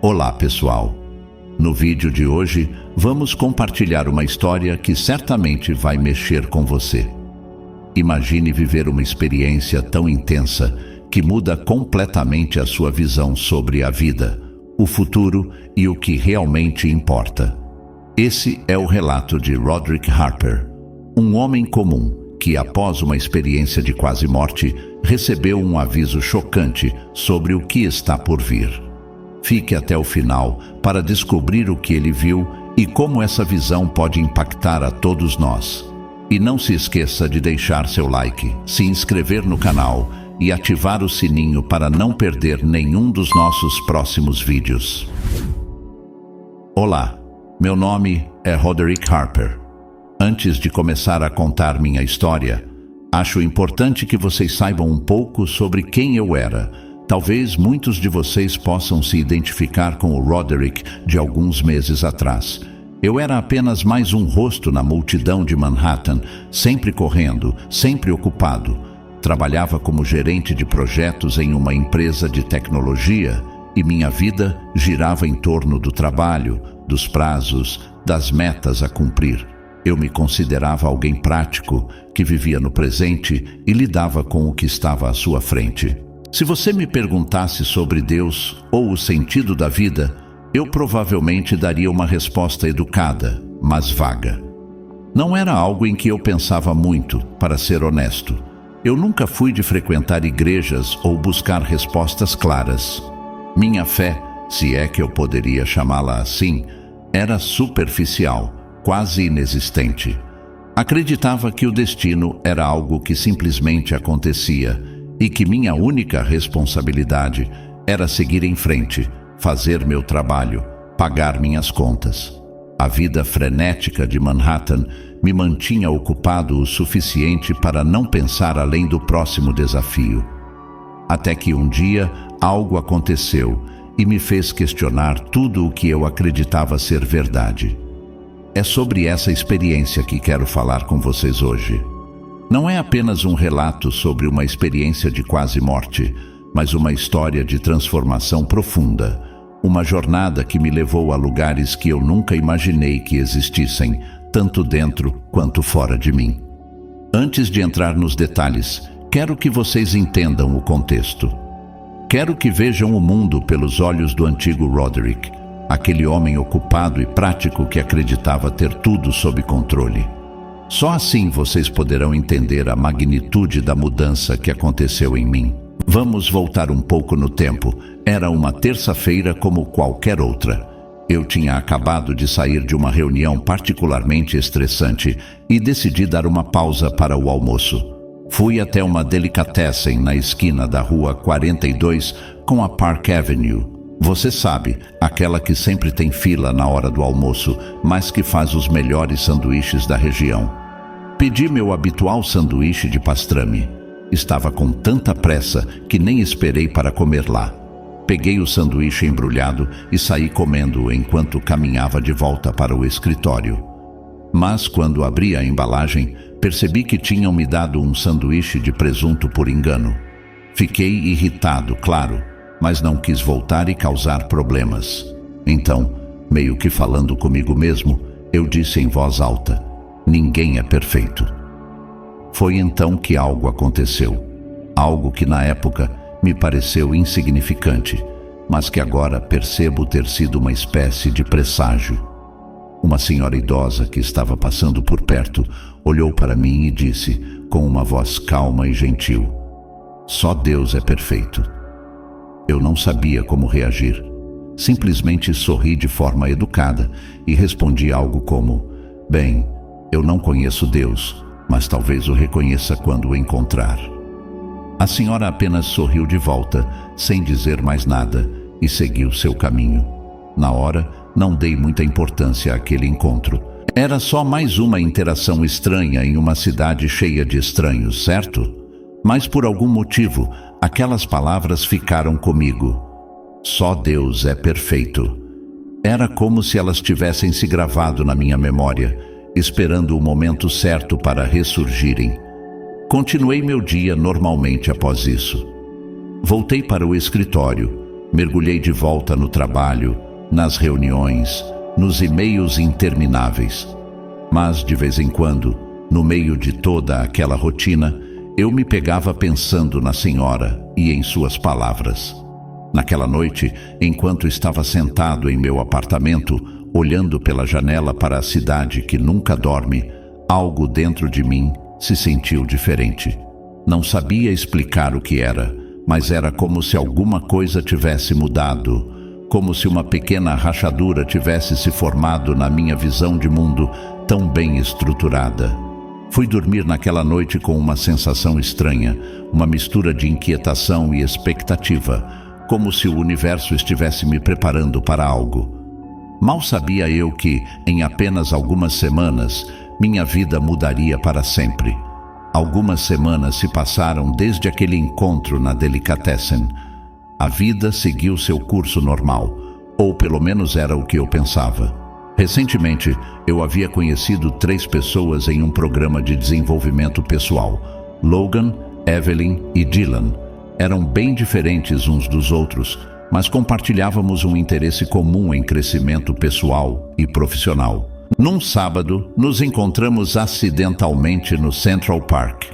Olá pessoal, no vídeo de hoje vamos compartilhar uma história que certamente vai mexer com você. Imagine viver uma experiência tão intensa que muda completamente a sua visão sobre a vida, o futuro e o que realmente importa. Esse é o relato de Roderick Harper, um homem comum que, após uma experiência de quase morte, recebeu um aviso chocante sobre o que está por vir. Fique até o final para descobrir o que ele viu e como essa visão pode impactar a todos nós. E não se esqueça de deixar seu like, se inscrever no canal e ativar o sininho para não perder nenhum dos nossos próximos vídeos. Olá, meu nome é Roderick Harper. Antes de começar a contar minha história, acho importante que vocês saibam um pouco sobre quem eu era. Talvez muitos de vocês possam se identificar com o Roderick de alguns meses atrás. Eu era apenas mais um rosto na multidão de Manhattan, sempre correndo, sempre ocupado. Trabalhava como gerente de projetos em uma empresa de tecnologia e minha vida girava em torno do trabalho, dos prazos, das metas a cumprir. Eu me considerava alguém prático, que vivia no presente e lidava com o que estava à sua frente. Se você me perguntasse sobre Deus ou o sentido da vida, eu provavelmente daria uma resposta educada, mas vaga. Não era algo em que eu pensava muito, para ser honesto. Eu nunca fui de frequentar igrejas ou buscar respostas claras. Minha fé, se é que eu poderia chamá-la assim, era superficial, quase inexistente. Acreditava que o destino era algo que simplesmente acontecia e que minha única responsabilidade era seguir em frente, fazer meu trabalho, pagar minhas contas. A vida frenética de Manhattan me mantinha ocupado o suficiente para não pensar além do próximo desafio. Até que um dia algo aconteceu e me fez questionar tudo o que eu acreditava ser verdade. É sobre essa experiência que quero falar com vocês hoje. Não é apenas um relato sobre uma experiência de quase morte, mas uma história de transformação profunda, uma jornada que me levou a lugares que eu nunca imaginei que existissem, tanto dentro quanto fora de mim. Antes de entrar nos detalhes, quero que vocês entendam o contexto. Quero que vejam o mundo pelos olhos do antigo Roderick, aquele homem ocupado e prático que acreditava ter tudo sob controle. Só assim vocês poderão entender a magnitude da mudança que aconteceu em mim. Vamos voltar um pouco no tempo. Era uma terça-feira como qualquer outra. Eu tinha acabado de sair de uma reunião particularmente estressante e decidi dar uma pausa para o almoço. Fui até uma delicatessen na esquina da rua 42 com a Park Avenue. Você sabe, aquela que sempre tem fila na hora do almoço, mas que faz os melhores sanduíches da região. Pedi meu habitual sanduíche de pastrame. Estava com tanta pressa que nem esperei para comer lá. Peguei o sanduíche embrulhado e saí comendo enquanto caminhava de volta para o escritório. Mas quando abri a embalagem, percebi que tinham me dado um sanduíche de presunto por engano. Fiquei irritado, claro, mas não quis voltar e causar problemas. Então, meio que falando comigo mesmo, eu disse em voz alta: ninguém é perfeito. Foi então que algo aconteceu. Algo que na época me pareceu insignificante, mas que agora percebo ter sido uma espécie de presságio. Uma senhora idosa que estava passando por perto olhou para mim e disse, com uma voz calma e gentil: só Deus é perfeito. Eu não sabia como reagir. Simplesmente sorri de forma educada e respondi algo como: bem, eu não conheço Deus, mas talvez o reconheça quando o encontrar. A senhora apenas sorriu de volta, sem dizer mais nada, e seguiu seu caminho. Na hora, não dei muita importância àquele encontro. Era só mais uma interação estranha em uma cidade cheia de estranhos, certo? Mas por algum motivo, aquelas palavras ficaram comigo. Só Deus é perfeito. Era como se elas tivessem se gravado na minha memória, esperando o momento certo para ressurgirem. Continuei meu dia normalmente após isso. Voltei para o escritório, Mergulhei de volta no trabalho, nas reuniões, nos e-mails intermináveis. Mas, de vez em quando, no meio de toda aquela rotina, eu me pegava pensando na senhora e em suas palavras. Naquela noite, enquanto estava sentado em meu apartamento, olhando pela janela para a cidade que nunca dorme, algo dentro de mim se sentiu diferente. Não sabia explicar o que era, mas era como se alguma coisa tivesse mudado, como se uma pequena rachadura tivesse se formado na minha visão de mundo tão bem estruturada. Fui dormir naquela noite com uma sensação estranha, uma mistura de inquietação e expectativa, como se o universo estivesse me preparando para algo. Mal sabia eu que, em apenas algumas semanas, minha vida mudaria para sempre. Algumas semanas se passaram desde aquele encontro na Delicatessen. A vida seguiu seu curso normal, ou pelo menos era o que eu pensava. Recentemente, eu havia conhecido 3 pessoas em um programa de desenvolvimento pessoal: Logan, Evelyn e Dylan. Eram bem diferentes uns dos outros, mas compartilhávamos um interesse comum em crescimento pessoal e profissional. Num sábado, nos encontramos acidentalmente no Central Park.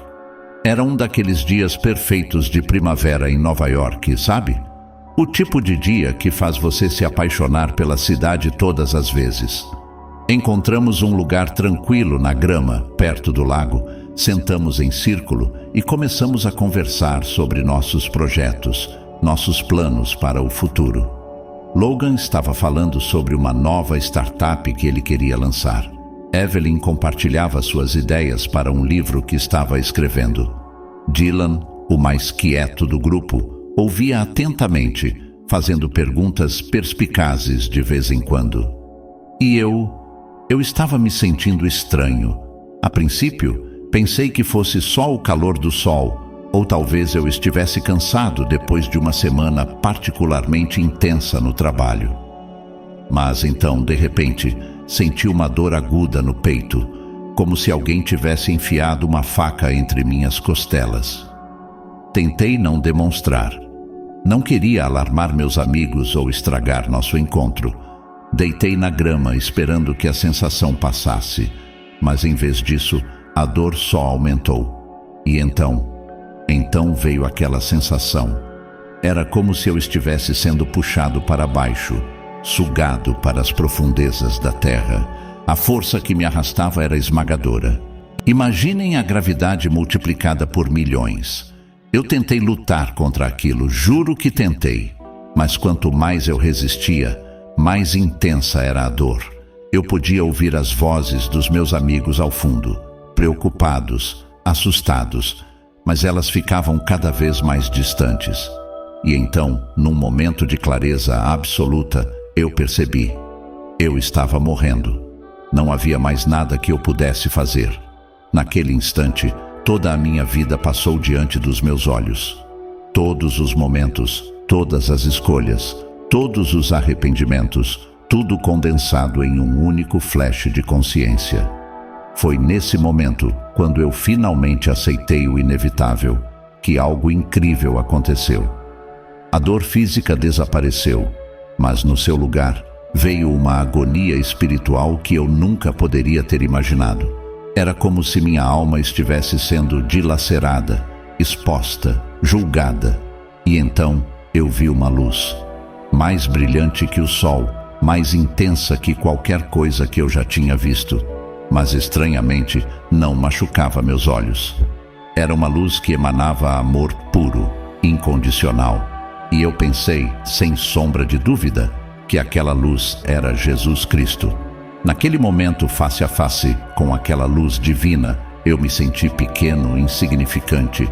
Era um daqueles dias perfeitos de primavera em Nova York, sabe? O tipo de dia que faz você se apaixonar pela cidade todas as vezes. Encontramos um lugar tranquilo na grama, perto do lago, sentamos em círculo e começamos a conversar sobre nossos projetos, nossos planos para o futuro. Logan estava falando sobre uma nova startup que ele queria lançar. Evelyn compartilhava suas ideias para um livro que estava escrevendo. Dylan, o mais quieto do grupo, ouvia atentamente, fazendo perguntas perspicazes de vez em quando. E eu estava me sentindo estranho. A princípio, pensei que fosse só o calor do sol, ou talvez eu estivesse cansado depois de uma semana particularmente intensa no trabalho. Mas então, de repente, senti uma dor aguda no peito, como se alguém tivesse enfiado uma faca entre minhas costelas. Tentei não demonstrar. Não queria alarmar meus amigos ou estragar nosso encontro. Deitei na grama esperando que a sensação passasse, mas em vez disso, a dor só aumentou. E então veio aquela sensação. Era como se eu estivesse sendo puxado para baixo, sugado para as profundezas da terra. A força que me arrastava era esmagadora. Imaginem a gravidade multiplicada por milhões. Eu tentei lutar contra aquilo, juro que tentei. Mas quanto mais eu resistia, mais intensa era a dor. Eu podia ouvir as vozes dos meus amigos ao fundo, preocupados, assustados, mas elas ficavam cada vez mais distantes. E então, num momento de clareza absoluta, eu percebi. Eu estava morrendo. Não havia mais nada que eu pudesse fazer. Naquele instante, toda a minha vida passou diante dos meus olhos. Todos os momentos, todas as escolhas, todos os arrependimentos, tudo condensado em um único flash de consciência. Foi nesse momento, quando eu finalmente aceitei o inevitável, que algo incrível aconteceu. A dor física desapareceu, mas no seu lugar veio uma agonia espiritual que eu nunca poderia ter imaginado. Era como se minha alma estivesse sendo dilacerada, exposta, julgada. E então eu vi uma luz, mais brilhante que o sol, mais intensa que qualquer coisa que eu já tinha visto, mas estranhamente não machucava meus olhos. Era uma luz que emanava amor puro, incondicional. E eu pensei, sem sombra de dúvida, que aquela luz era Jesus Cristo. Naquele momento, face a face com aquela luz divina, eu me senti pequeno, insignificante.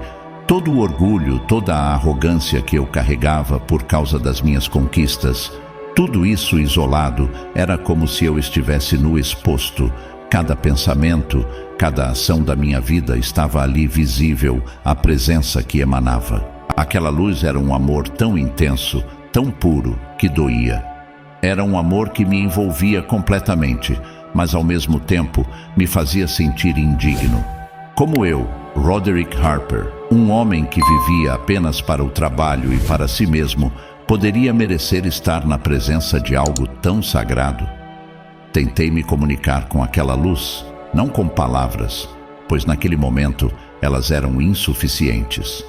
Todo o orgulho, toda a arrogância que eu carregava por causa das minhas conquistas, tudo isso isolado, era como se eu estivesse nu exposto. Cada pensamento, cada ação da minha vida estava ali visível, a presença que emanava. Aquela luz era um amor tão intenso, tão puro, que doía. Era um amor que me envolvia completamente, mas ao mesmo tempo me fazia sentir indigno. Como eu, Roderick Harper, um homem que vivia apenas para o trabalho e para si mesmo, poderia merecer estar na presença de algo tão sagrado? Tentei me comunicar com aquela luz, não com palavras, pois naquele momento elas eram insuficientes.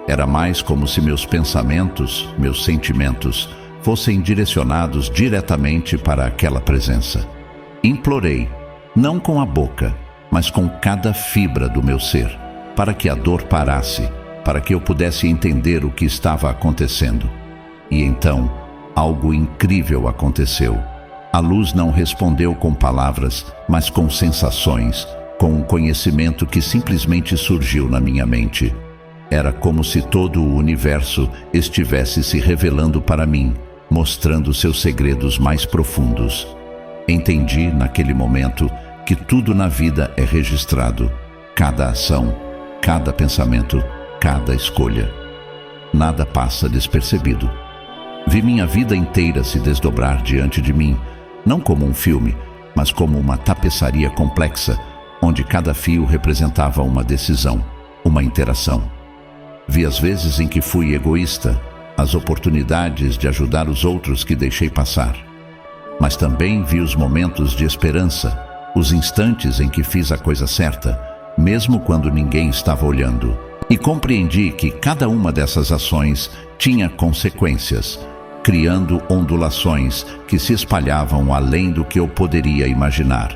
Era mais como se meus pensamentos, meus sentimentos, fossem direcionados diretamente para aquela presença. Implorei, não com a boca, mas com cada fibra do meu ser, para que a dor parasse, para que eu pudesse entender o que estava acontecendo. E então, algo incrível aconteceu. A luz não respondeu com palavras, mas com sensações, com um conhecimento que simplesmente surgiu na minha mente. Era como se todo o universo estivesse se revelando para mim, mostrando seus segredos mais profundos. Entendi, naquele momento, que tudo na vida é registrado. Cada ação, cada pensamento, cada escolha. Nada passa despercebido. Vi minha vida inteira se desdobrar diante de mim, não como um filme, mas como uma tapeçaria complexa, onde cada fio representava uma decisão, uma interação. Vi as vezes em que fui egoísta, as oportunidades de ajudar os outros que deixei passar. Mas também vi os momentos de esperança, os instantes em que fiz a coisa certa, mesmo quando ninguém estava olhando. E compreendi que cada uma dessas ações tinha consequências, criando ondulações que se espalhavam além do que eu poderia imaginar.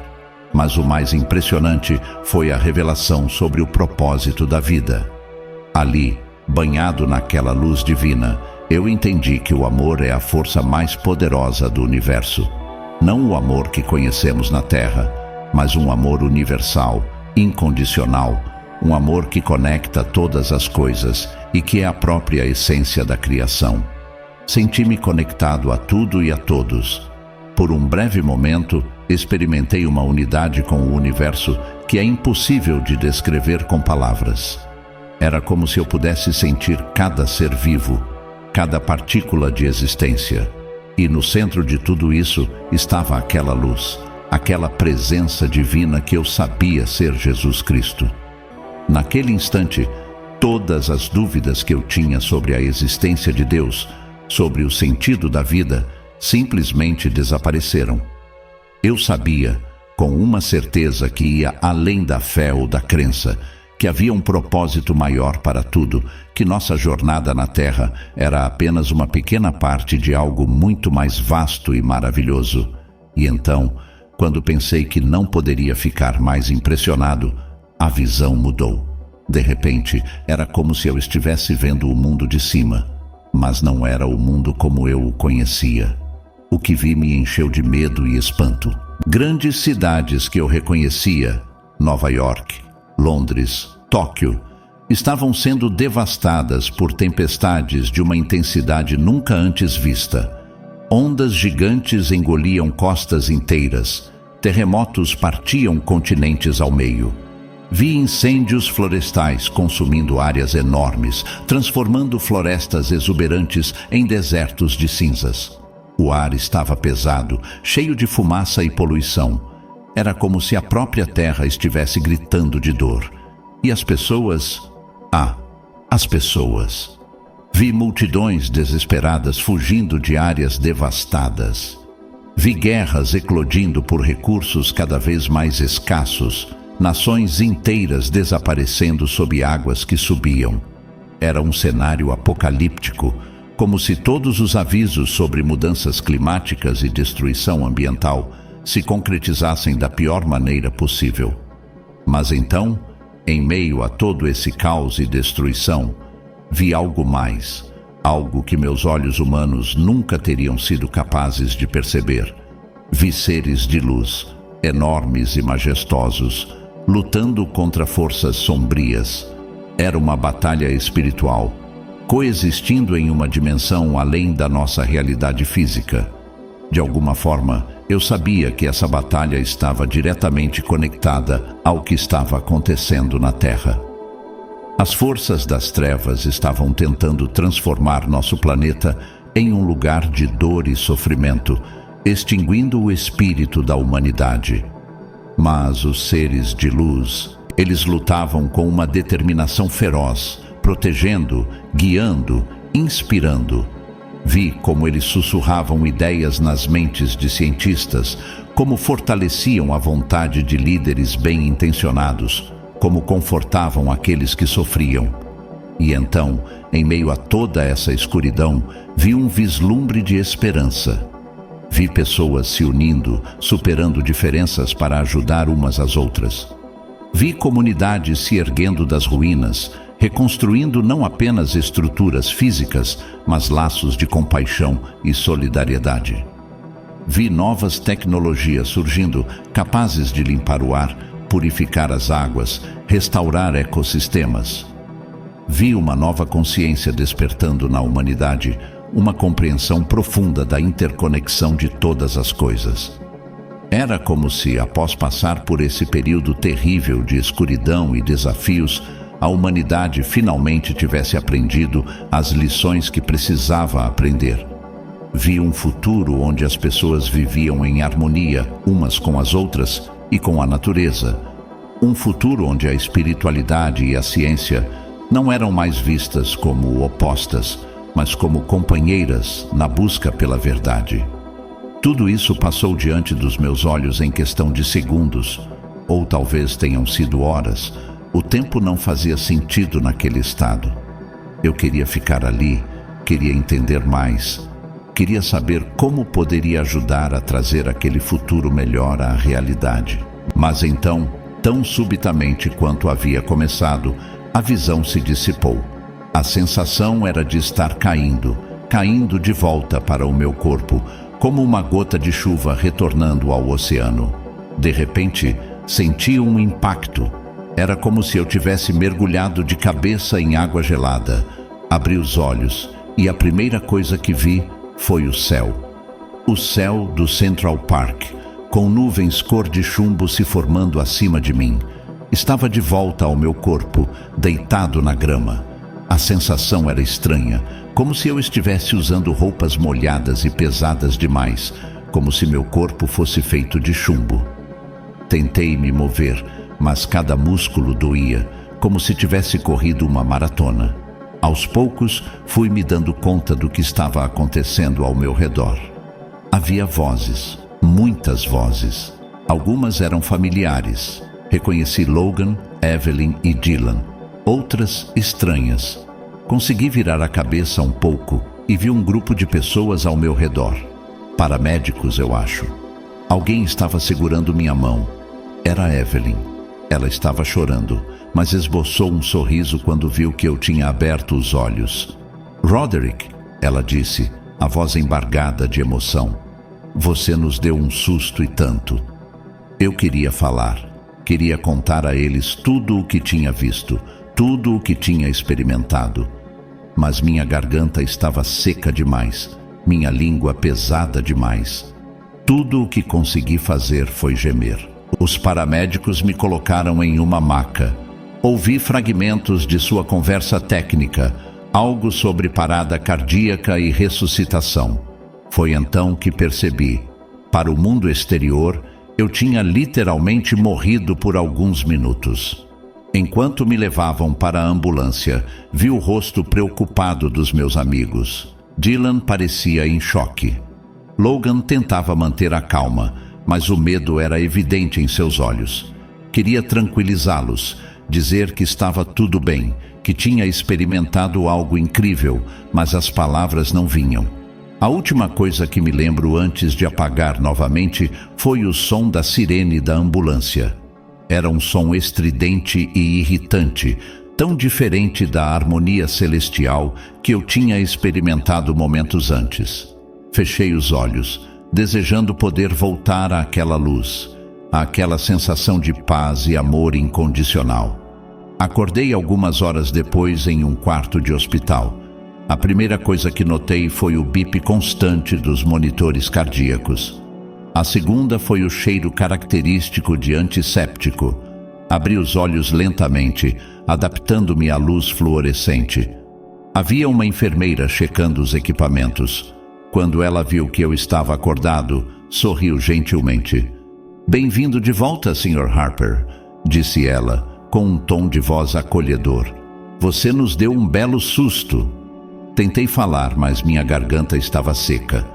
Mas o mais impressionante foi a revelação sobre o propósito da vida. Ali, banhado naquela luz divina, eu entendi que o amor é a força mais poderosa do universo. Não o amor que conhecemos na Terra, mas um amor universal, incondicional, um amor que conecta todas as coisas e que é a própria essência da criação. Senti-me conectado a tudo e a todos. Por um breve momento, experimentei uma unidade com o universo que é impossível de descrever com palavras. Era como se eu pudesse sentir cada ser vivo, cada partícula de existência. E no centro de tudo isso estava aquela luz, aquela presença divina que eu sabia ser Jesus Cristo. Naquele instante, todas as dúvidas que eu tinha sobre a existência de Deus, sobre o sentido da vida, simplesmente desapareceram. Eu sabia, com uma certeza que ia além da fé ou da crença, que havia um propósito maior para tudo, que nossa jornada na Terra era apenas uma pequena parte de algo muito mais vasto e maravilhoso. E então, quando pensei que não poderia ficar mais impressionado, a visão mudou. De repente, era como se eu estivesse vendo o mundo de cima, mas não era o mundo como eu o conhecia. O que vi me encheu de medo e espanto. Grandes cidades que eu reconhecia, Nova York, Londres, Tóquio, estavam sendo devastadas por tempestades de uma intensidade nunca antes vista. Ondas gigantes engoliam costas inteiras, terremotos partiam continentes ao meio. Vi incêndios florestais consumindo áreas enormes, transformando florestas exuberantes em desertos de cinzas. O ar estava pesado, cheio de fumaça e poluição. Era como se a própria terra estivesse gritando de dor. E as pessoas? As pessoas. Vi multidões desesperadas fugindo de áreas devastadas. Vi guerras eclodindo por recursos cada vez mais escassos, nações inteiras desaparecendo sob águas que subiam. Era um cenário apocalíptico, como se todos os avisos sobre mudanças climáticas e destruição ambiental se concretizassem da pior maneira possível. Mas então, em meio a todo esse caos e destruição, vi algo mais, algo que meus olhos humanos nunca teriam sido capazes de perceber. Vi seres de luz, enormes e majestosos, lutando contra forças sombrias. Era uma batalha espiritual, coexistindo em uma dimensão além da nossa realidade física. De alguma forma, eu sabia que essa batalha estava diretamente conectada ao que estava acontecendo na Terra. As forças das trevas estavam tentando transformar nosso planeta em um lugar de dor e sofrimento, extinguindo o espírito da humanidade. Mas os seres de luz, eles lutavam com uma determinação feroz, protegendo, guiando, inspirando. Vi como eles sussurravam ideias nas mentes de cientistas, como fortaleciam a vontade de líderes bem-intencionados, como confortavam aqueles que sofriam. E então, em meio a toda essa escuridão, vi um vislumbre de esperança. Vi pessoas se unindo, superando diferenças para ajudar umas às outras. Vi comunidades se erguendo das ruínas, reconstruindo não apenas estruturas físicas, mas laços de compaixão e solidariedade. Vi novas tecnologias surgindo, capazes de limpar o ar, purificar as águas, restaurar ecossistemas. Vi uma nova consciência despertando na humanidade, uma compreensão profunda da interconexão de todas as coisas. Era como se, após passar por esse período terrível de escuridão e desafios, a humanidade finalmente tivesse aprendido as lições que precisava aprender. Vi um futuro onde as pessoas viviam em harmonia umas com as outras e com a natureza. Um futuro onde a espiritualidade e a ciência não eram mais vistas como opostas, mas como companheiras na busca pela verdade. Tudo isso passou diante dos meus olhos em questão de segundos, ou talvez tenham sido horas. O tempo não fazia sentido naquele estado. Eu queria ficar ali, queria entender mais, queria saber como poderia ajudar a trazer aquele futuro melhor à realidade. Mas então, tão subitamente quanto havia começado, a visão se dissipou. A sensação era de estar caindo de volta para o meu corpo, como uma gota de chuva retornando ao oceano. De repente, senti um impacto. Era como se eu tivesse mergulhado de cabeça em água gelada. Abri os olhos e a primeira coisa que vi foi o céu. O céu do Central Park, com nuvens cor de chumbo se formando acima de mim. Estava de volta ao meu corpo, deitado na grama. A sensação era estranha, como se eu estivesse usando roupas molhadas e pesadas demais, como se meu corpo fosse feito de chumbo. Tentei me mover, mas cada músculo doía, como se tivesse corrido uma maratona. Aos poucos, fui me dando conta do que estava acontecendo ao meu redor. Havia vozes, muitas vozes. Algumas eram familiares. Reconheci Logan, Evelyn e Dylan. Outras estranhas. Consegui virar a cabeça um pouco e vi um grupo de pessoas ao meu redor. Paramédicos, eu acho. Alguém estava segurando minha mão. Era Evelyn. Ela estava chorando, mas esboçou um sorriso quando viu que eu tinha aberto os olhos. Roderick, ela disse, a voz embargada de emoção. Você nos deu um susto e tanto. Eu queria falar. Queria contar a eles tudo o que tinha visto, tudo o que tinha experimentado. Mas minha garganta estava seca demais, minha língua pesada demais. Tudo o que consegui fazer foi gemer. Os paramédicos me colocaram em uma maca. Ouvi fragmentos de sua conversa técnica, algo sobre parada cardíaca e ressuscitação. Foi então que percebi. Para o mundo exterior, eu tinha literalmente morrido por alguns minutos. Enquanto me levavam para a ambulância, vi o rosto preocupado dos meus amigos. Dylan parecia em choque. Logan tentava manter a calma, mas o medo era evidente em seus olhos. Queria tranquilizá-los, dizer que estava tudo bem, que tinha experimentado algo incrível, mas as palavras não vinham. A última coisa que me lembro antes de apagar novamente foi o som da sirene da ambulância. Era um som estridente e irritante, tão diferente da harmonia celestial que eu tinha experimentado momentos antes. Fechei os olhos, desejando poder voltar àquela luz, àquela sensação de paz e amor incondicional. Acordei algumas horas depois em um quarto de hospital. A primeira coisa que notei foi o bip constante dos monitores cardíacos. A segunda foi o cheiro característico de antisséptico. Abri os olhos lentamente, adaptando-me à luz fluorescente. Havia uma enfermeira checando os equipamentos. Quando ela viu que eu estava acordado, sorriu gentilmente. "Bem-vindo de volta, Sr. Harper", disse ela, com um tom de voz acolhedor. "Você nos deu um belo susto." Tentei falar, mas minha garganta estava seca.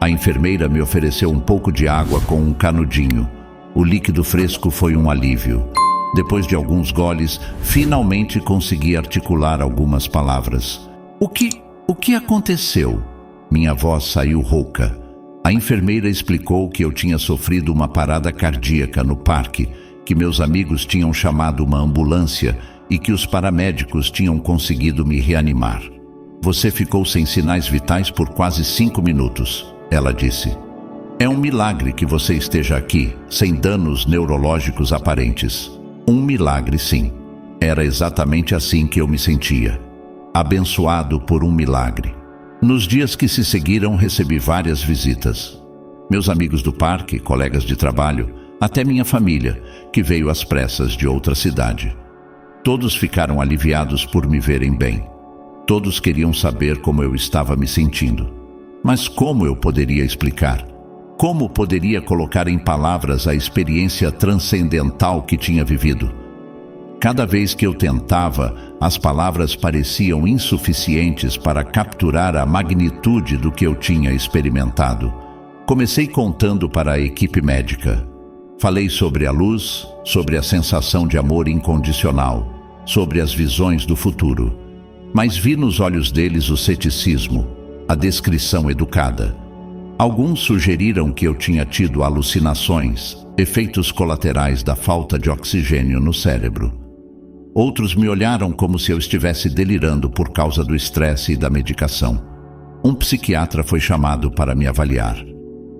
A enfermeira me ofereceu um pouco de água com um canudinho. O líquido fresco foi um alívio. Depois de alguns goles, finalmente consegui articular algumas palavras. O que aconteceu? Minha voz saiu rouca. A enfermeira explicou que eu tinha sofrido uma parada cardíaca no parque, que meus amigos tinham chamado uma ambulância e que os paramédicos tinham conseguido me reanimar. Você ficou sem sinais vitais por quase 5 minutos, ela disse. É um milagre que você esteja aqui, sem danos neurológicos aparentes. Um milagre, sim. Era exatamente assim que eu me sentia. Abençoado por um milagre. Nos dias que se seguiram, recebi várias visitas. Meus amigos do parque, colegas de trabalho, até minha família, que veio às pressas de outra cidade. Todos ficaram aliviados por me verem bem. Todos queriam saber como eu estava me sentindo. Mas como eu poderia explicar? Como poderia colocar em palavras a experiência transcendental que tinha vivido? Cada vez que eu tentava, as palavras pareciam insuficientes para capturar a magnitude do que eu tinha experimentado. Comecei contando para a equipe médica. Falei sobre a luz, sobre a sensação de amor incondicional, sobre as visões do futuro. Mas vi nos olhos deles o ceticismo, a descrição educada. Alguns sugeriram que eu tinha tido alucinações, efeitos colaterais da falta de oxigênio no cérebro. Outros me olharam como se eu estivesse delirando por causa do estresse e da medicação. Um psiquiatra foi chamado para me avaliar.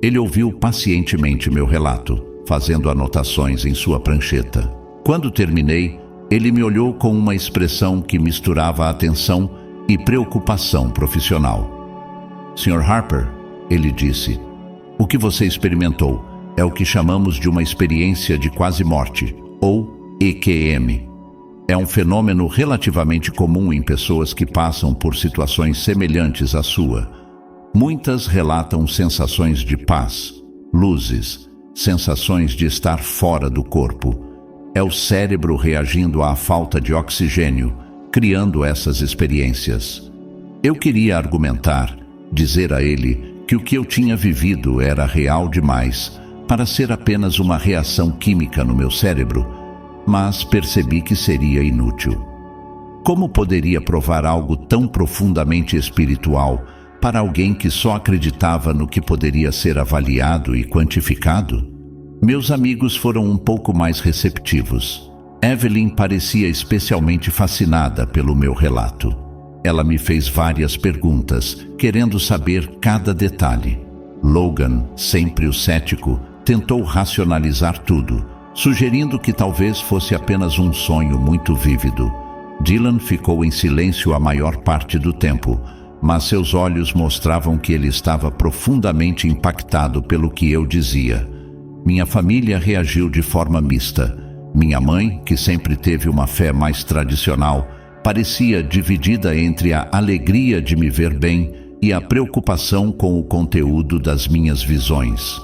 Ele ouviu pacientemente meu relato, fazendo anotações em sua prancheta. Quando terminei, ele me olhou com uma expressão que misturava atenção e preocupação profissional. Sr. Harper, ele disse, o que você experimentou é o que chamamos de uma experiência de quase morte, ou EQM. É um fenômeno relativamente comum em pessoas que passam por situações semelhantes à sua. Muitas relatam sensações de paz, luzes, sensações de estar fora do corpo. É o cérebro reagindo à falta de oxigênio, criando essas experiências. Eu queria argumentar, dizer a ele que o que eu tinha vivido era real demais para ser apenas uma reação química no meu cérebro, mas percebi que seria inútil. Como poderia provar algo tão profundamente espiritual para alguém que só acreditava no que poderia ser avaliado e quantificado? Meus amigos foram um pouco mais receptivos. Evelyn parecia especialmente fascinada pelo meu relato. Ela me fez várias perguntas, querendo saber cada detalhe. Logan, sempre o cético, tentou racionalizar tudo, sugerindo que talvez fosse apenas um sonho muito vívido. Dylan ficou em silêncio a maior parte do tempo, mas seus olhos mostravam que ele estava profundamente impactado pelo que eu dizia. Minha família reagiu de forma mista. Minha mãe, que sempre teve uma fé mais tradicional, parecia dividida entre a alegria de me ver bem e a preocupação com o conteúdo das minhas visões.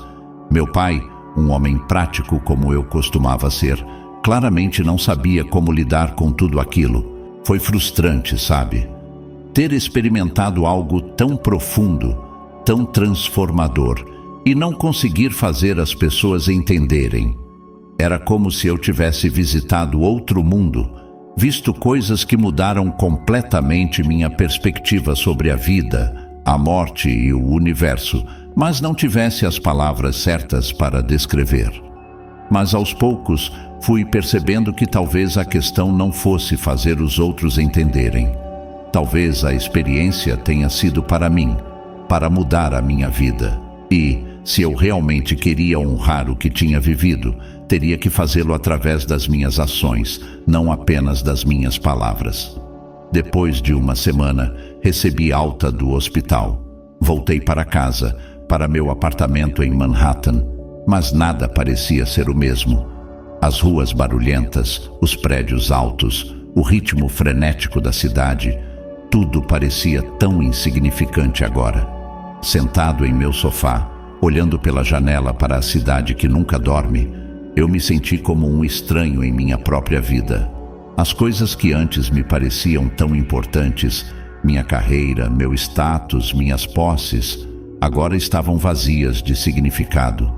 Meu pai, um homem prático como eu costumava ser, claramente não sabia como lidar com tudo aquilo. Foi frustrante, sabe? Ter experimentado algo tão profundo, tão transformador, e não conseguir fazer as pessoas entenderem. Era como se eu tivesse visitado outro mundo, visto coisas que mudaram completamente minha perspectiva sobre a vida, a morte e o universo, mas não tivesse as palavras certas para descrever. Mas aos poucos fui percebendo que talvez a questão não fosse fazer os outros entenderem. Talvez a experiência tenha sido para mim, para mudar a minha vida. E, se eu realmente queria honrar o que tinha vivido, teria que fazê-lo através das minhas ações, não apenas das minhas palavras. Depois de uma semana, recebi alta do hospital. Voltei para casa, para meu apartamento em Manhattan, mas nada parecia ser o mesmo. As ruas barulhentas, os prédios altos, o ritmo frenético da cidade, tudo parecia tão insignificante agora. Sentado em meu sofá, olhando pela janela para a cidade que nunca dorme, eu me senti como um estranho em minha própria vida. As coisas que antes me pareciam tão importantes Minha carreira, meu status, minhas posses, agora estavam vazias de significado.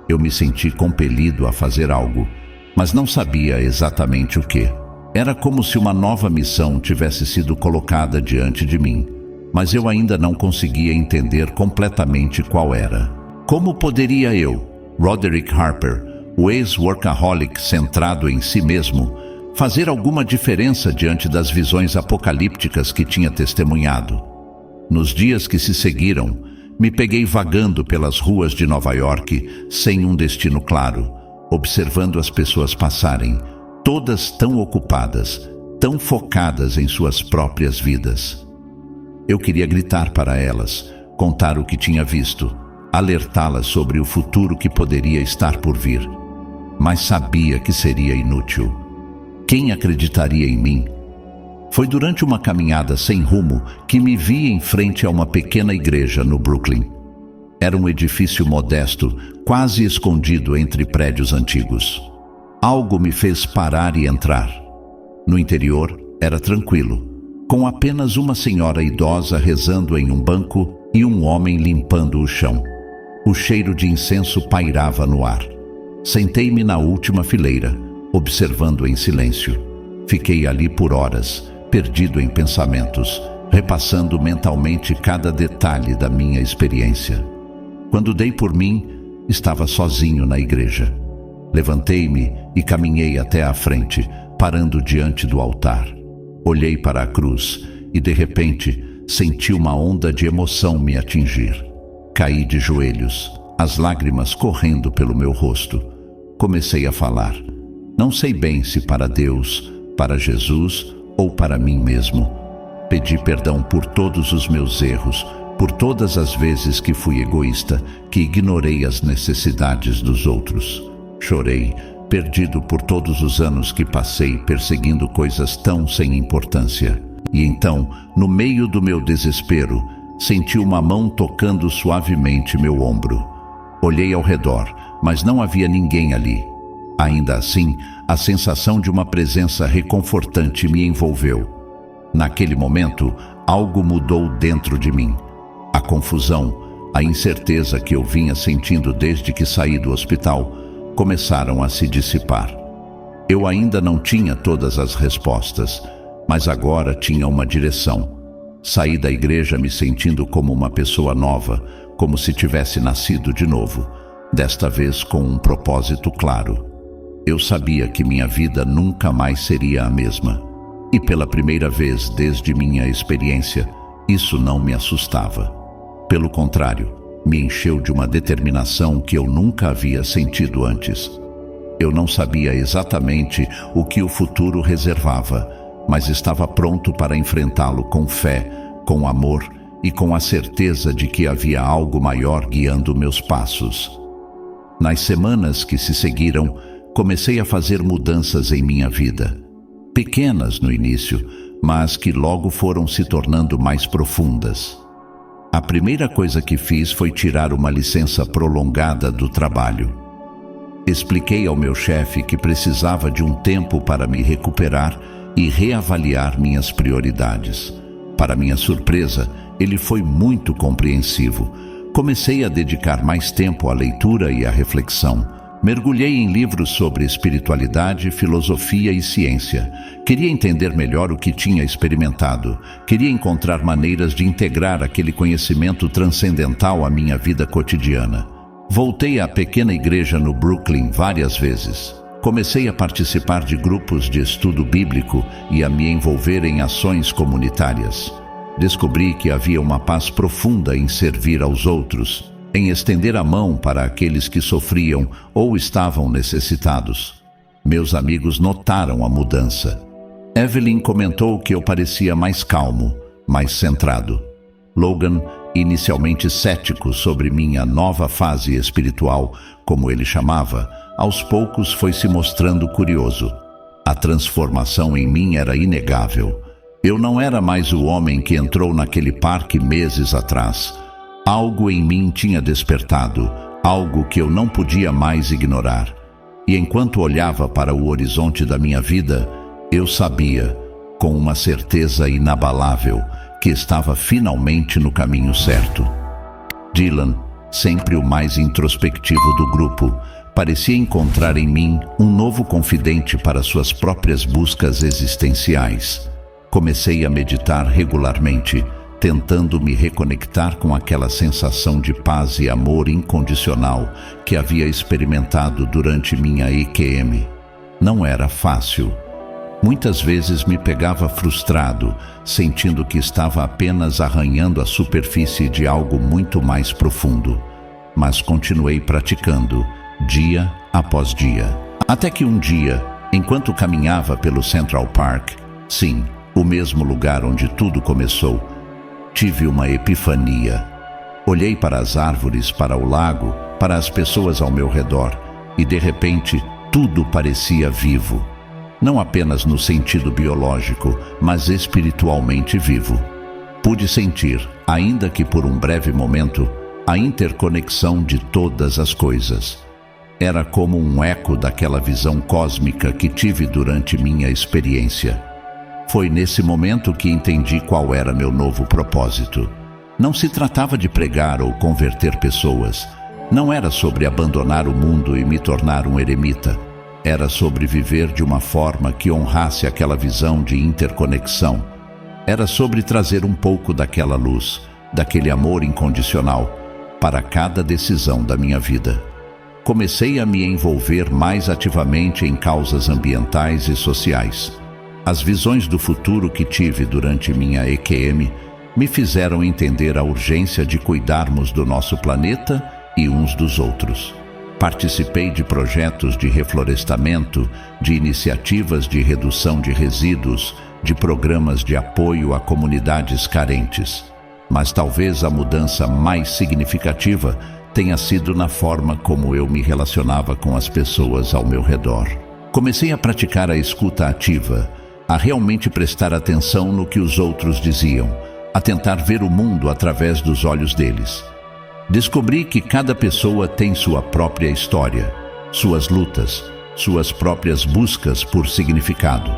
Eu me senti compelido a fazer algo, mas não sabia exatamente o que. Era como se uma nova missão tivesse sido colocada diante de mim, mas eu ainda não conseguia entender completamente qual era. Como poderia eu, Roderick Harper, o ex-workaholic centrado em si mesmo, fazer alguma diferença diante das visões apocalípticas que tinha testemunhado? Nos dias que se seguiram, me peguei vagando pelas ruas de Nova York sem um destino claro, observando as pessoas passarem, todas tão ocupadas, tão focadas em suas próprias vidas. Eu queria gritar para elas, contar o que tinha visto, alertá-las sobre o futuro que poderia estar por vir, mas sabia que seria inútil. Quem acreditaria em mim? Foi durante uma caminhada sem rumo que me vi em frente a uma pequena igreja no Brooklyn. Era um edifício modesto, quase escondido entre prédios antigos. Algo me fez parar e entrar. No interior era tranquilo, com apenas uma senhora idosa rezando em um banco e um homem limpando o chão. O cheiro de incenso pairava no ar. Sentei-me na última fileira, observando em silêncio. Fiquei ali por horas, perdido em pensamentos, repassando mentalmente cada detalhe da minha experiência. Quando dei por mim, estava sozinho na igreja. Levantei-me e caminhei até a frente, parando diante do altar. Olhei para a cruz e, de repente, senti uma onda de emoção me atingir. Caí de joelhos, as lágrimas correndo pelo meu rosto. Comecei a falar. Não sei bem se para Deus, para Jesus ou para mim mesmo. Pedi perdão por todos os meus erros, por todas as vezes que fui egoísta, que ignorei as necessidades dos outros. Chorei, perdido por todos os anos que passei perseguindo coisas tão sem importância. E então, no meio do meu desespero, senti uma mão tocando suavemente meu ombro. Olhei ao redor, mas não havia ninguém ali. Ainda assim, a sensação de uma presença reconfortante me envolveu. Naquele momento, algo mudou dentro de mim. A confusão, a incerteza que eu vinha sentindo desde que saí do hospital, começaram a se dissipar. Eu ainda não tinha todas as respostas, mas agora tinha uma direção. Saí da igreja me sentindo como uma pessoa nova, como se tivesse nascido de novo, desta vez com um propósito claro. Eu sabia que minha vida nunca mais seria a mesma. E pela primeira vez desde minha experiência, isso não me assustava. Pelo contrário, me encheu de uma determinação que eu nunca havia sentido antes. Eu não sabia exatamente o que o futuro reservava, mas estava pronto para enfrentá-lo com fé, com amor e com a certeza de que havia algo maior guiando meus passos. Nas semanas que se seguiram, comecei a fazer mudanças em minha vida. Pequenas no início, mas que logo foram se tornando mais profundas. A primeira coisa que fiz foi tirar uma licença prolongada do trabalho. Expliquei ao meu chefe que precisava de um tempo para me recuperar e reavaliar minhas prioridades. Para minha surpresa, ele foi muito compreensivo. Comecei a dedicar mais tempo à leitura e à reflexão. Mergulhei em livros sobre espiritualidade, filosofia e ciência. Queria entender melhor o que tinha experimentado. Queria encontrar maneiras de integrar aquele conhecimento transcendental à minha vida cotidiana. Voltei à pequena igreja no Brooklyn várias vezes. Comecei a participar de grupos de estudo bíblico e a me envolver em ações comunitárias. Descobri que havia uma paz profunda em servir aos outros, em estender a mão para aqueles que sofriam ou estavam necessitados. Meus amigos notaram a mudança. Evelyn comentou que eu parecia mais calmo, mais centrado. Logan, inicialmente cético sobre minha nova fase espiritual, como ele chamava, aos poucos foi se mostrando curioso. A transformação em mim era inegável. Eu não era mais o homem que entrou naquele parque meses atrás. Algo em mim tinha despertado, algo que eu não podia mais ignorar. E enquanto olhava para o horizonte da minha vida, eu sabia, com uma certeza inabalável, que estava finalmente no caminho certo. Dylan, sempre o mais introspectivo do grupo, parecia encontrar em mim um novo confidente para suas próprias buscas existenciais. Comecei a meditar regularmente, tentando me reconectar com aquela sensação de paz e amor incondicional que havia experimentado durante minha EQM. Não era fácil. Muitas vezes me pegava frustrado, sentindo que estava apenas arranhando a superfície de algo muito mais profundo. Mas continuei praticando, dia após dia. Até que um dia, enquanto caminhava pelo Central Park, sim, o mesmo lugar onde tudo começou, tive uma epifania. Olhei para as árvores, para o lago, para as pessoas ao meu redor, e de repente tudo parecia vivo. Não apenas no sentido biológico, mas espiritualmente vivo. Pude sentir, ainda que por um breve momento, a interconexão de todas as coisas. Era como um eco daquela visão cósmica que tive durante minha experiência. Foi nesse momento que entendi qual era meu novo propósito. Não se tratava de pregar ou converter pessoas. Não era sobre abandonar o mundo e me tornar um eremita. Era sobre viver de uma forma que honrasse aquela visão de interconexão. Era sobre trazer um pouco daquela luz, daquele amor incondicional, para cada decisão da minha vida. Comecei a me envolver mais ativamente em causas ambientais e sociais. As visões do futuro que tive durante minha EQM me fizeram entender a urgência de cuidarmos do nosso planeta e uns dos outros. Participei de projetos de reflorestamento, de iniciativas de redução de resíduos, de programas de apoio a comunidades carentes. Mas talvez a mudança mais significativa tenha sido na forma como eu me relacionava com as pessoas ao meu redor. Comecei a praticar a escuta ativa, a realmente prestar atenção no que os outros diziam, a tentar ver o mundo através dos olhos deles. Descobri que cada pessoa tem sua própria história, suas lutas, suas próprias buscas por significado.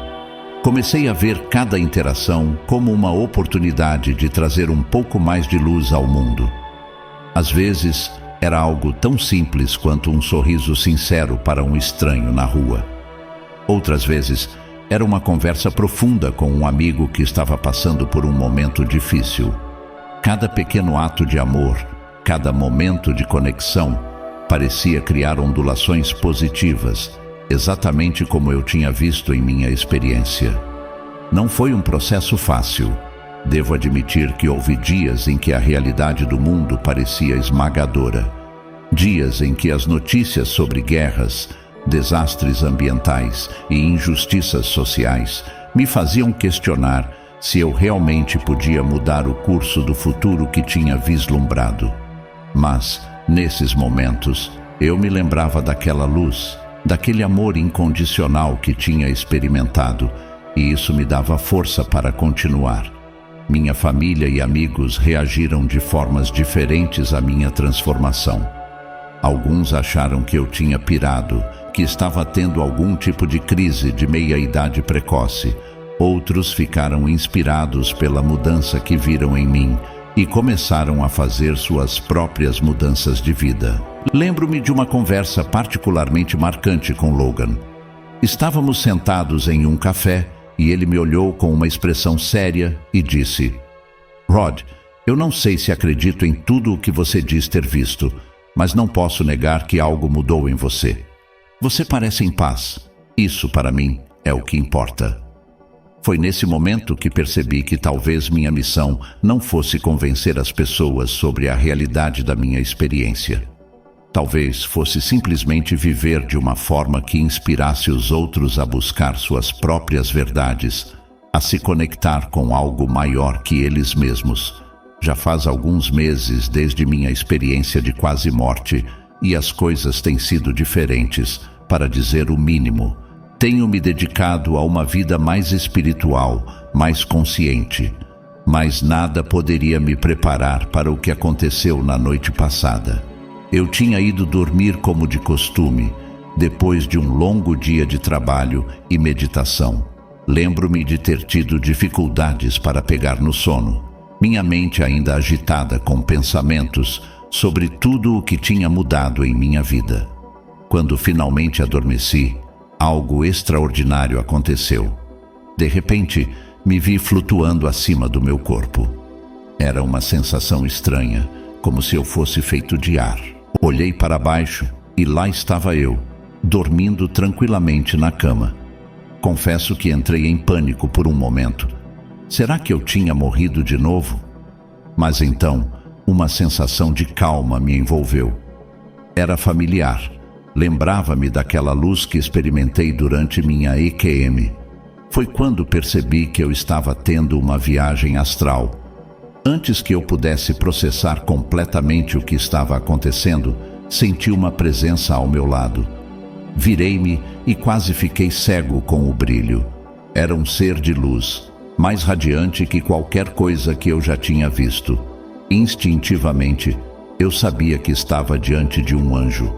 Comecei a ver cada interação como uma oportunidade de trazer um pouco mais de luz ao mundo. Às vezes, era algo tão simples quanto um sorriso sincero para um estranho na rua. Outras vezes, era uma conversa profunda com um amigo que estava passando por um momento difícil. Cada pequeno ato de amor, cada momento de conexão, parecia criar ondulações positivas, exatamente como eu tinha visto em minha experiência. Não foi um processo fácil. Devo admitir que houve dias em que a realidade do mundo parecia esmagadora. Dias em que as notícias sobre guerras, desastres ambientais e injustiças sociais me faziam questionar se eu realmente podia mudar o curso do futuro que tinha vislumbrado. Mas, nesses momentos, eu me lembrava daquela luz, daquele amor incondicional que tinha experimentado, e isso me dava força para continuar. Minha família e amigos reagiram de formas diferentes à minha transformação. Alguns acharam que eu tinha pirado, que estava tendo algum tipo de crise de meia-idade precoce. Outros ficaram inspirados pela mudança que viram em mim e começaram a fazer suas próprias mudanças de vida. Lembro-me de uma conversa particularmente marcante com Logan. Estávamos sentados em um café e ele me olhou com uma expressão séria e disse: "Rod, eu não sei se acredito em tudo o que você diz ter visto, mas não posso negar que algo mudou em você. Você parece em paz. Isso, para mim, é o que importa." Foi nesse momento que percebi que talvez minha missão não fosse convencer as pessoas sobre a realidade da minha experiência. Talvez fosse simplesmente viver de uma forma que inspirasse os outros a buscar suas próprias verdades, a se conectar com algo maior que eles mesmos. Já faz alguns meses desde minha experiência de quase morte e as coisas têm sido diferentes, para dizer o mínimo. Tenho me dedicado a uma vida mais espiritual, mais consciente, mas nada poderia me preparar para o que aconteceu na noite passada. Eu tinha ido dormir como de costume, depois de um longo dia de trabalho e meditação. Lembro-me de ter tido dificuldades para pegar no sono. minha mente ainda agitada com pensamentos sobre tudo o que tinha mudado em minha vida. Quando finalmente adormeci, algo extraordinário aconteceu. De repente, me vi flutuando acima do meu corpo. Era uma sensação estranha, como se eu fosse feito de ar. Olhei para baixo e lá estava eu, dormindo tranquilamente na cama. Confesso que entrei em pânico por um momento. Será que eu tinha morrido de novo? Mas então, uma sensação de calma me envolveu. Era familiar. Lembrava-me daquela luz que experimentei durante minha EQM. Foi quando percebi que eu estava tendo uma viagem astral. Antes que eu pudesse processar completamente o que estava acontecendo, senti uma presença ao meu lado. Virei-me e quase fiquei cego com o brilho. Era um ser de luz, mais radiante que qualquer coisa que eu já tinha visto. Instintivamente, eu sabia que estava diante de um anjo.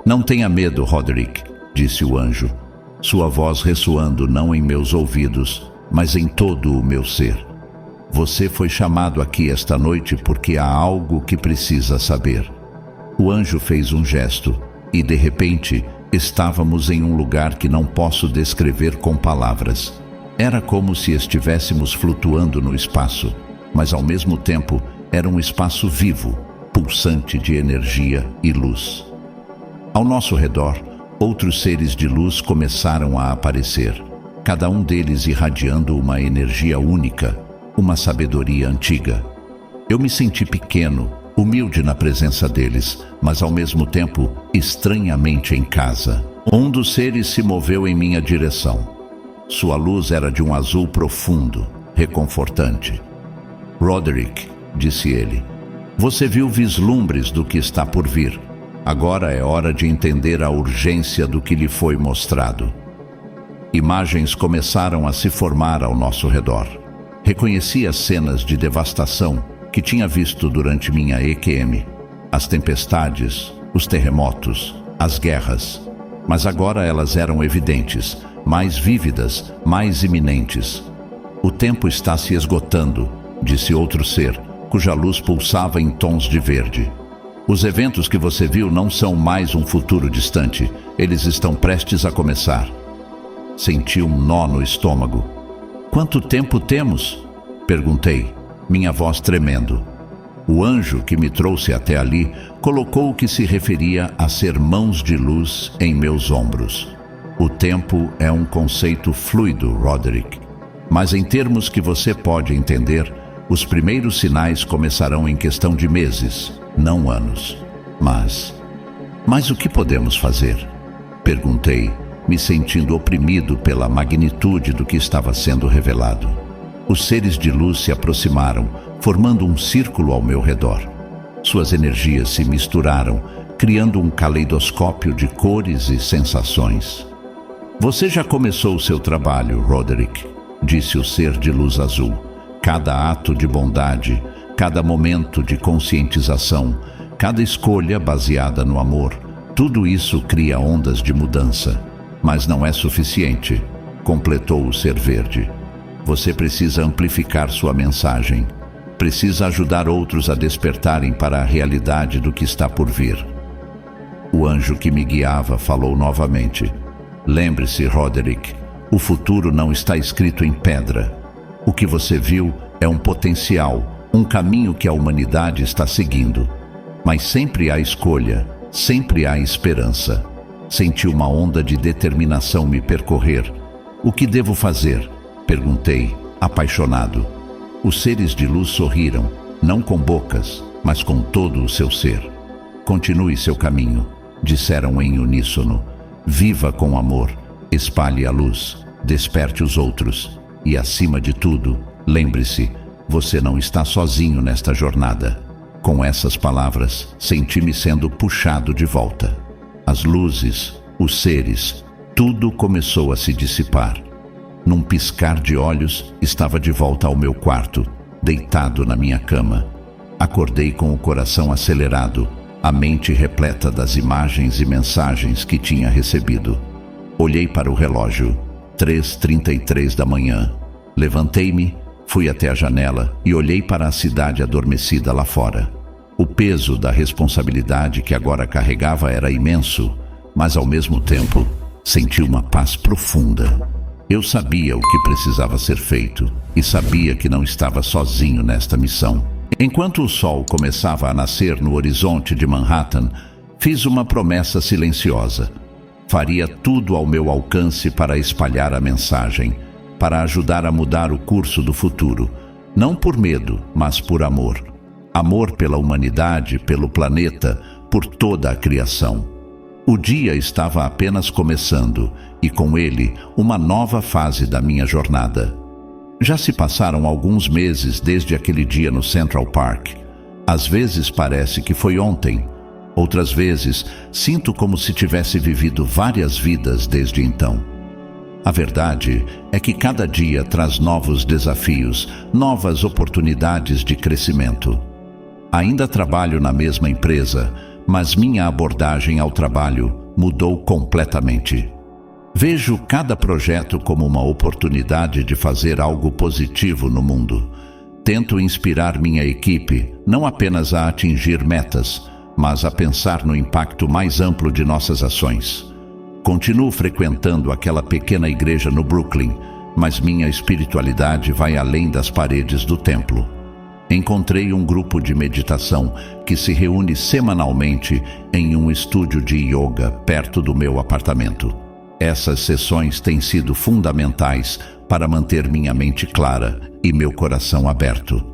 "Não tenha medo, Roderick", disse o anjo, sua voz ressoando não em meus ouvidos, mas em todo o meu ser. "Você foi chamado aqui esta noite porque há algo que precisa saber." O anjo fez um gesto e, de repente, estávamos em um lugar que não posso descrever com palavras. Era como se estivéssemos flutuando no espaço, mas ao mesmo tempo era um espaço vivo, pulsante de energia e luz. Ao nosso redor, outros seres de luz começaram a aparecer, cada um deles irradiando uma energia única, uma sabedoria antiga. Eu me senti pequeno, humilde na presença deles, mas ao mesmo tempo estranhamente em casa. Um dos seres se moveu em minha direção. Sua luz era de um azul profundo, reconfortante. "Roderick", disse ele, "você viu vislumbres do que está por vir. Agora é hora de entender a urgência do que lhe foi mostrado." Imagens começaram a se formar ao nosso redor. Reconheci as cenas de devastação que tinha visto durante minha EQM. As tempestades, os terremotos, as guerras. Mas agora elas eram evidentes, mais vívidas, mais iminentes. "O tempo está se esgotando", disse outro ser, cuja luz pulsava em tons de verde. "Os eventos que você viu não são mais um futuro distante. Eles estão prestes a começar." Senti um nó no estômago. "Quanto tempo temos?" perguntei, minha voz tremendo. O anjo que me trouxe até ali colocou o que se referia a ser mãos de luz em meus ombros. "O tempo é um conceito fluido, Roderick. Mas em termos que você pode entender, os primeiros sinais começarão em questão de meses, não anos. Mas o que podemos fazer?" perguntei, me sentindo oprimido pela magnitude do que estava sendo revelado. Os seres de luz se aproximaram, formando um círculo ao meu redor. Suas energias se misturaram, criando um caleidoscópio de cores e sensações. "Você já começou o seu trabalho, Roderick", disse o ser de luz azul. "Cada ato de bondade, cada momento de conscientização, cada escolha baseada no amor, tudo isso cria ondas de mudança. Mas não é suficiente", completou o ser verde. "Você precisa amplificar sua mensagem. Precisa ajudar outros a despertarem para a realidade do que está por vir." O anjo que me guiava falou novamente. "Lembre-se, Roderick, o futuro não está escrito em pedra. O que você viu é um potencial, um caminho que a humanidade está seguindo. Mas sempre há escolha, sempre há esperança." Senti uma onda de determinação me percorrer. "O que devo fazer?" perguntei, apaixonado. Os seres de luz sorriram, não com bocas, mas com todo o seu ser. "Continue seu caminho", disseram em uníssono. "Viva com amor, espalhe a luz, desperte os outros. E acima de tudo, lembre-se, você não está sozinho nesta jornada." Com essas palavras, senti-me sendo puxado de volta. As luzes, os seres, tudo começou a se dissipar. Num piscar de olhos, estava de volta ao meu quarto, deitado na minha cama. Acordei com o coração acelerado, a mente repleta das imagens e mensagens que tinha recebido. Olhei para o relógio, 3h33 da manhã. Levantei-me, Fui até a janela e olhei para a cidade adormecida lá fora. O peso da responsabilidade que agora carregava era imenso, mas ao mesmo tempo senti uma paz profunda. Eu sabia o que precisava ser feito e sabia que não estava sozinho nesta missão. Enquanto o sol começava a nascer no horizonte de Manhattan, fiz uma promessa silenciosa. Faria tudo ao meu alcance para espalhar a mensagem, para ajudar a mudar o curso do futuro, não por medo, mas por amor. Amor pela humanidade, pelo planeta, por toda a criação. O dia estava apenas começando e, com ele, uma nova fase da minha jornada. Já se passaram alguns meses desde aquele dia no Central Park. Às vezes parece que foi ontem. Outras vezes, sinto como se tivesse vivido várias vidas desde então. A verdade é que cada dia traz novos desafios, novas oportunidades de crescimento. Ainda trabalho na mesma empresa, mas minha abordagem ao trabalho mudou completamente. Vejo cada projeto como uma oportunidade de fazer algo positivo no mundo. Tento inspirar minha equipe, não apenas a atingir metas, mas a pensar no impacto mais amplo de nossas ações. Continuo frequentando aquela pequena igreja no Brooklyn, mas minha espiritualidade vai além das paredes do templo. Encontrei um grupo de meditação que se reúne semanalmente em um estúdio de yoga perto do meu apartamento. Essas sessões têm sido fundamentais para manter minha mente clara e meu coração aberto.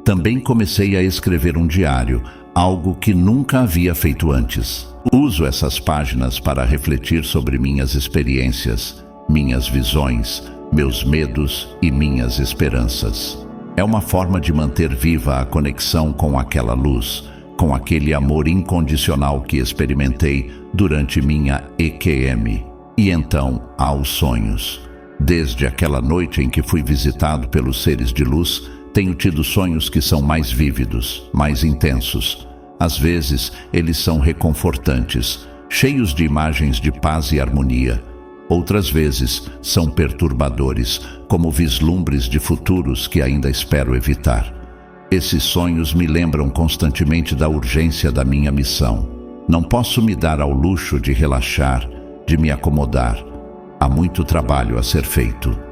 Também comecei a escrever um diário, algo que nunca havia feito antes. Uso essas páginas para refletir sobre minhas experiências, minhas visões, meus medos e minhas esperanças. É uma forma de manter viva a conexão com aquela luz, com aquele amor incondicional que experimentei durante minha EQM. E então há os sonhos. Desde aquela noite em que fui visitado pelos seres de luz, tenho tido sonhos que são mais vívidos, mais intensos. Às vezes, eles são reconfortantes, cheios de imagens de paz e harmonia. Outras vezes, são perturbadores, como vislumbres de futuros que ainda espero evitar. Esses sonhos me lembram constantemente da urgência da minha missão. Não posso me dar ao luxo de relaxar, de me acomodar. Há muito trabalho a ser feito.